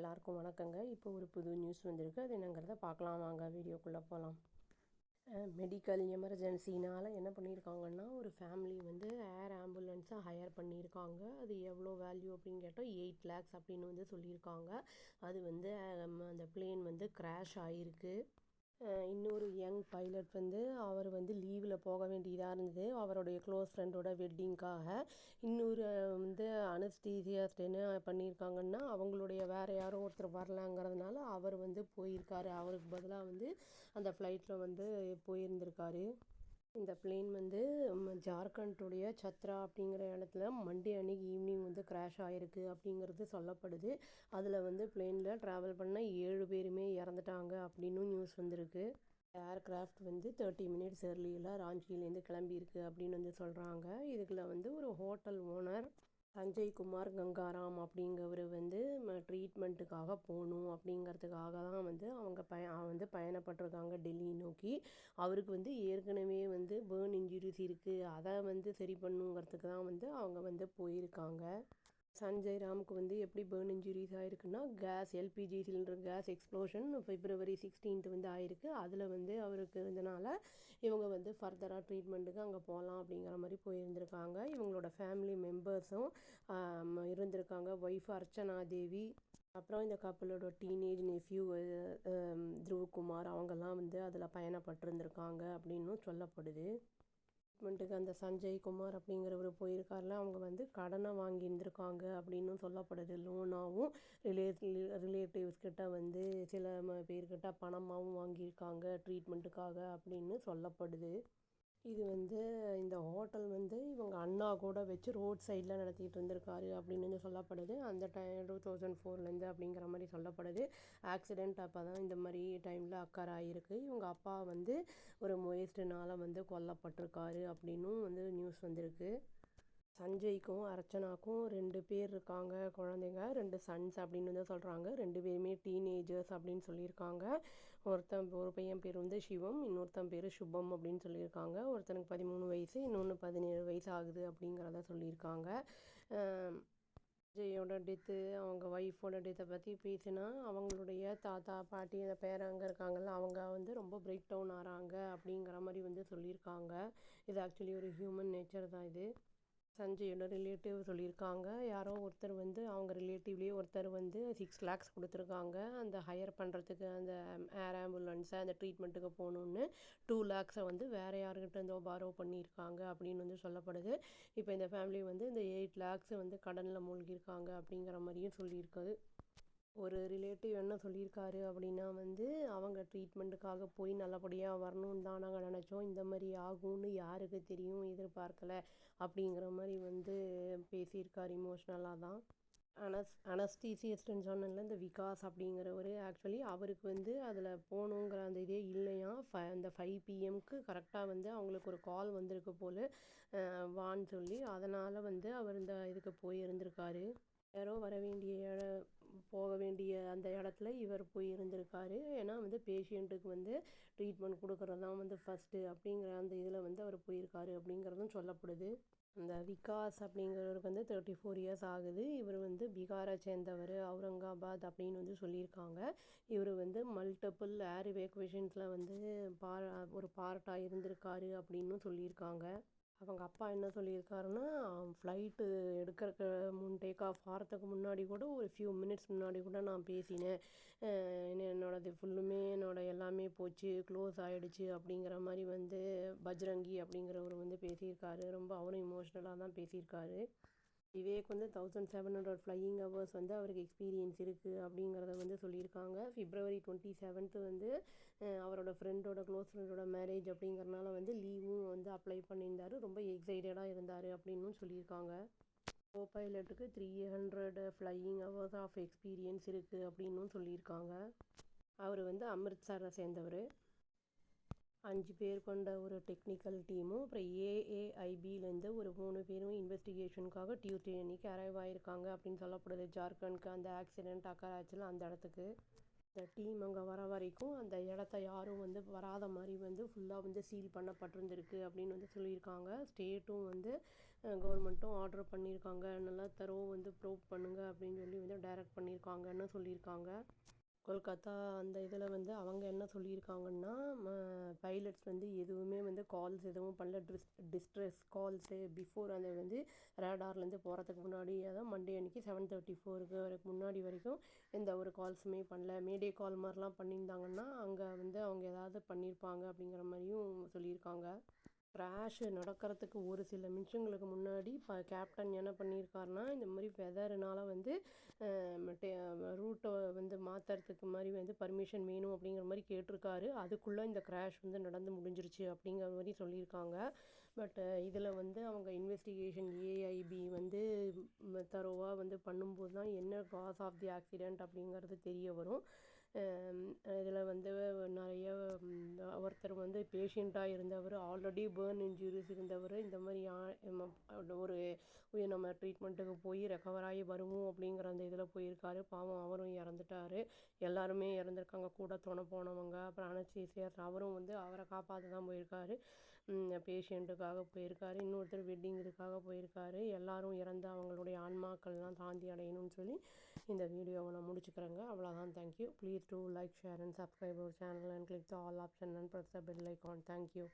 எல்லாருக்கும் வணக்கங்க. இப்போ ஒரு புது நியூஸ் வந்திருக்கு. அது என்னங்கிறத பார்க்கலாம் வாங்க, வீடியோக்குள்ளே போகலாம். மெடிக்கல் எமர்ஜென்சினால் என்ன பண்ணியிருக்காங்கன்னா, ஒரு ஃபேமிலி வந்து ஏர் ஆம்புலன்ஸை ஹையர் பண்ணியிருக்காங்க. அது எவ்வளோ வேல்யூ அப்படின்னு கேட்டால் 8 lakhs அப்படின்னு வந்து சொல்லியிருக்காங்க. அது வந்து அந்த பிளேன் வந்து கிராஷ் ஆகிருக்கு. இன்னொரு யங் பைலட் வந்து அவர் வந்து லீவில் போக வேண்டியதாக இருந்தது அவருடைய க்ளோஸ் ஃப்ரெண்டோட வெட்டிங்க்காக. இன்னொரு வந்து அனஸ்தீசியாஸ்ட் என்ன பண்ணியிருக்காங்கன்னா, அவங்களுடைய வேறு யாரோ ஒருத்தர் வரலாங்கிறதுனால அவர் வந்து போயிருக்காரு. அவருக்கு பதிலாக வந்து அந்த ஃப்ளைட்டில் வந்து போயிருந்திருக்காரு. இந்த பிளேன் வந்து ஜார்க்கண்டுடைய சத்ரா அப்படிங்கிற இடத்துல மண்டே அன்னைக்கு ஈவினிங் வந்து கிராஷ் ஆகிருக்கு அப்படிங்கிறது சொல்லப்படுது. அதில் வந்து பிளேனில் ட்ராவல் பண்ண 7 பேருமே இறந்துட்டாங்க அப்படின்னு நியூஸ் வந்திருக்கு. ஏர்க்ராஃப்ட் வந்து 30 minutes ஏர்லியில் ராஞ்சியிலேருந்து கிளம்பியிருக்கு அப்படின்னு வந்து சொல்கிறாங்க. இதுக்குள்ள வந்து ஒரு ஹோட்டல் ஓனர் சஞ்சய் குமார் கங்காராம் அப்படிங்கிறவர் வந்து ட்ரீட்மெண்ட்டுக்காக போகணும் அப்படிங்கிறதுக்காக தான் வந்து அவங்க வந்து பயணப்பட்டிருக்காங்க டெல்லி நோக்கி. அவருக்கு வந்து ஏற்கனவே வந்து பேர்ன் இன்ஜுரிஸ் இருக்குது, அதை வந்து சரி பண்ணுங்கிறதுக்கு தான் வந்து அவங்க வந்து போயிருக்காங்க. சஞ்சய் ராமுக்கு வந்து எப்படி பேர்ன் இன்ஜுரிஸ் ஆகிருக்குன்னா, LPG cylinder gas explosion February 16th வந்து ஆயிருக்கு. அதில் வந்து அவருக்கு இருந்தனால இவங்க வந்து ஃபர்தராக ட்ரீட்மெண்ட்டுக்கு அங்கே போகலாம் அப்படிங்கிற மாதிரி போயிருந்திருக்காங்க. இவங்களோட ஃபேமிலி மெம்பர்ஸும் இருந்திருக்காங்க. ஒய்ஃப் அர்ச்சனா தேவி, அப்புறம் இந்த கப்பலோட டீனேஜ் நெஃப்யூ த்ருவ்குமார், அவங்கெல்லாம் வந்து அதில் பயணப்பட்டிருந்திருக்காங்க அப்படின்னும் சொல்லப்படுது. ட்ரீட்மெண்ட்டுக்கு அந்த சஞ்சய் குமார் அப்படிங்கிறவர் போயிருக்காருல, அவங்க வந்து கடனை வாங்கியிருந்திருக்காங்க அப்படின்னும் சொல்லப்படுது. லோனாகவும் ரிலேட்டிவ்ஸ் கிட்ட வந்து சில பேர்கிட்ட பணமாகவும் வாங்கியிருக்காங்க ட்ரீட்மெண்ட்டுக்காக அப்படின்னு சொல்லப்படுது. இது வந்து இந்த ஹோட்டல் வந்து இவங்க அண்ணா கூட வச்சு ரோட் சைடில் நடத்திட்டு இருந்திருக்காரு அப்படின்னு வந்து சொல்லப்படுது. அந்த 2004 அப்படிங்கிற மாதிரி சொல்லப்படுது. ஆக்சிடெண்ட் அப்போ தான் இந்த மாதிரி டைமில் அக்கர் ஆகிருக்கு. இவங்க அப்பா வந்து ஒரு மொயஸ்ட்னால் வந்து கொல்லப்பட்டிருக்காரு அப்படின்னும் வந்து நியூஸ் வந்திருக்கு. சஞ்சய்க்கும் அர்ச்சனாக்கும் 2 பேர் இருக்காங்க, குழந்தைங்க, 2 சன்ஸ் அப்படின்னு வந்து சொல்கிறாங்க. 2 பேருமே டீனேஜர்ஸ் அப்படின்னு சொல்லியிருக்காங்க. ஒரு பையன் பேர் வந்து சிவம், இன்னொருத்தன் பேர் சுபம் அப்படின்னு சொல்லியிருக்காங்க. ஒருத்தனுக்கு 13 வயசு, இன்னொன்று 17 வயசு ஆகுது அப்படிங்கிறத சொல்லியிருக்காங்க. விஜயோட டெத்து, அவங்க ஒய்ஃபோட டெத்தை பற்றி பேசினா, அவங்களுடைய தாத்தா பாட்டி அந்த பேரங்க இருக்காங்கல்ல, அவங்க வந்து ரொம்ப பிரேக் டவுன் ஆகிறாங்க அப்படிங்கிற மாதிரி வந்து சொல்லியிருக்காங்க. இது ஆக்சுவலி ஒரு ஹியூமன் நேச்சர் தான் இது. சஞ்சயோட ரிலேட்டிவ் சொல்லியிருக்காங்க, யாரோ ஒருத்தர் வந்து அவங்க ரிலேட்டிவ்லேயே ஒருத்தர் வந்து 6 lakhs கொடுத்துருக்காங்க அந்த ஹையர் பண்ணுறதுக்கு, அந்த ஏர் ஆம்புலன்ஸை அந்த ட்ரீட்மெண்ட்டுக்கு போகணுன்னு. 2 lakhs வந்து வேறு யாருக்கிட்ட இருந்தோ பாரோ பண்ணியிருக்காங்க அப்படின்னு வந்து சொல்லப்படுது. இப்போ இந்த ஃபேமிலி வந்து இந்த 8 lakhs வந்து கடனில் மூழ்கியிருக்காங்க அப்படிங்கிற மாதிரியும் சொல்லியிருக்குது. ஒரு ரிலேட்டிவ் என்ன சொல்லியிருக்காரு அப்படின்னா வந்து, அவங்க ட்ரீட்மெண்ட்டுக்காக போய் நல்லபடியாக வரணும்னு தான் நாங்கள் நினச்சோம், இந்த மாதிரி ஆகும்னு யாருக்கு தெரியும், எதிர்பார்க்கலை அப்படிங்கிற மாதிரி வந்து பேசியிருக்கார். இமோஷ்னலாக தான். அனஸ்தீசியஸ்ட்னு சொன்னல இந்த விகாஸ் அப்படிங்கிறவர், ஆக்சுவலி அவருக்கு வந்து அதில் போகணுங்கிற அந்த இதே இல்லையா. அந்த 5 PM கரெக்டாக வந்து அவங்களுக்கு ஒரு கால் வந்திருக்கு போல் வான்னு சொல்லி, அதனால் வந்து அவர் இந்த இதுக்கு போயிருந்திருக்காரு. யாரோ போக வேண்டிய அந்த இடத்துல இவர் போய் இருந்திருக்காரு. ஏன்னா வந்து பேஷண்ட்டுக்கு வந்து ட்ரீட்மெண்ட் கொடுக்குறது தான் வந்து ஃபஸ்ட்டு அப்படிங்கிற அந்த இதில் வந்து அவர் போயிருக்காரு அப்படிங்கிறதும் சொல்லப்படுது. அந்த விகாஸ் அப்படிங்கிறவருக்கு வந்து 34 years ஆகுது. இவர் வந்து பீகாரை சேர்ந்தவர், அவுரங்காபாத் அப்படின்னு வந்து சொல்லியிருக்காங்க. இவர் வந்து மல்டிபிள் ஏர் எவாக்குவேஷன்ஸில் வந்து ஒரு பார்ட்டாக இருந்திருக்காரு அப்படின்னும் சொல்லியிருக்காங்க. அவங்க அப்பா என்ன சொல்லியிருக்காருன்னா, ஃப்ளைட்டு எடுக்கிறதுக்கு டேக் ஆஃப் ஆகிறதுக்கு முன்னாடி கூட ஒரு ஃபியூ மினிட்ஸ் முன்னாடி கூட நான் பேசினேன், என்னோடது ஃபுல்லுமே எல்லாமே போச்சு, க்ளோஸ் ஆகிடுச்சு அப்படிங்கிற மாதிரி வந்து பஜ்ரங்கி அப்படிங்கிறவர் வந்து பேசியிருக்காரு. ரொம்ப அவரும் இமோஷ்னலாக தான் பேசியிருக்காரு. விவேக் வந்து 1700 ஃப்ளையிங் ஹவர்ஸ் வந்து அவருக்கு எக்ஸ்பீரியன்ஸ் இருக்குது அப்படிங்கிறத வந்து சொல்லியிருக்காங்க. February 27th வந்து அவரோட க்ளோஸ் ஃப்ரெண்டோட மேரேஜ் அப்படிங்கிறனால வந்து லீவும் வந்து அப்ளை பண்ணியிருந்தார். ரொம்ப எக்ஸைட்டடாக இருந்தார் அப்படின்னும் சொல்லியிருக்காங்க. கோ பைலட்டுக்கு 300 ஃப்ளையிங் ஹவர்ஸ் ஆஃப் எக்ஸ்பீரியன்ஸ் இருக்குது அப்படின்னும் சொல்லியிருக்காங்க. அவர் வந்து அமிர்த்சரை சேர்ந்தவர். 5 பேர் கொண்ட ஒரு டெக்னிக்கல் டீமும் அப்புறம் ஏஏஐபியிலேருந்து ஒரு 3 பேரும் இன்வெஸ்டிகேஷனுக்காக டியூஸ்டே அன்னைக்கு அரைவ் ஆகியிருக்காங்க அப்படின்னு சொல்லப்படுது. ஜார்க்கண்டுக்கு அந்த ஆக்சிடெண்ட் அக்கர் ஆச்சுல அந்த இடத்துக்கு. இந்த டீம் அங்கே வர வரைக்கும் அந்த இடத்த யாரும் வந்து வராத மாதிரி வந்து ஃபுல்லாக வந்து சீல் பண்ணப்பட்டிருந்துருக்கு அப்படின்னு வந்து சொல்லியிருக்காங்க. ஸ்டேட்டும் வந்து கவர்மெண்ட்டும் ஆர்டர் பண்ணியிருக்காங்க. நல்லா வந்து ப்ரூவ் பண்ணுங்க அப்படின்னு சொல்லி வந்து டைரக்ட் பண்ணியிருக்காங்கன்னு சொல்லியிருக்காங்க. கொல்கத்தா அந்த இதில் வந்து அவங்க என்ன சொல்லியிருக்காங்கன்னா, பைலட்ஸ் வந்து எதுவுமே வந்து கால்ஸ் எதுவும் பண்ணல. டிஸ்ட்ரெஸ் கால்ஸு பிஃபோர் அந்த வந்து ரேடார்லேருந்து போகிறதுக்கு முன்னாடி, அதான் மண்டே அன்றைக்கி 7:34 வரைக்கும் முன்னாடி வரைக்கும் எந்த ஒரு கால்ஸுமே பண்ணல. மேடே கால் மாதிரிலாம் பண்ணியிருந்தாங்கன்னா அங்கே வந்து அவங்க ஏதாவது பண்ணியிருப்பாங்க அப்படிங்கிற மாதிரியும் சொல்லியிருக்காங்க. கிராஷ் நடக்கிறதுக்கு ஒரு சில நிமிஷங்களுக்கு முன்னாடி கேப்டன் என்ன பண்ணியிருக்காருனா, இந்த மாதிரி வெதர்னால வந்து ரூட்டை வந்து மாற்றுறதுக்கு மாதிரி வந்து பர்மிஷன் வேணும் அப்படிங்கிற மாதிரி கேட்டிருக்காரு. அதுக்குள்ளே இந்த கிராஷ் வந்து நடந்து முடிஞ்சிருச்சு அப்படிங்கிற மாதிரி சொல்லியிருக்காங்க. பட் இதில் வந்து அவங்க இன்வெஸ்டிகேஷன் ஏஐபி வந்து தரோவாக வந்து பண்ணும்போது தான் என்ன காஸ் ஆஃப் தி ஆக்சிடெண்ட் அப்படிங்கிறது தெரிய வரும். இதில் வந்து நிறைய ஒருத்தர் வந்து பேஷண்ட்டாக இருந்தவர், ஆல்ரெடி பேர்ன் இன்ஜுரிஸ் இருந்தவர், இந்த மாதிரி ஒரு நம்ம ட்ரீட்மெண்ட்டுக்கு போய் ரெக்கவர் ஆகி வருவோம் அப்படிங்கிற அந்த இதில் போயிருக்காரு. பாவம் அவரும் இறந்துட்டார். எல்லாருமே இறந்துருக்காங்க, கூட துணை போனவங்க. அப்புறம் அனஸ்தீசியாஸ் அவரும் வந்து அவரை காப்பாற்ற தான் போயிருக்காரு. பேஷண்ட்டுக்காக போயிருக்காரு. இன்னொருத்தர் வெட்டிங் இதுக்காக போயிருக்காரு. எல்லாரும் இறந்து அவங்களுடைய ஆன்மாக்கள்லாம் சாந்தி அடையணும்னு சொல்லி இந்த வீடியோவை நான் முடிச்சுக்கிறேங்க. அவ்வளோதான். Thank you. Please do like, share and subscribe our channel and click the all option and press the bell icon. Thank you.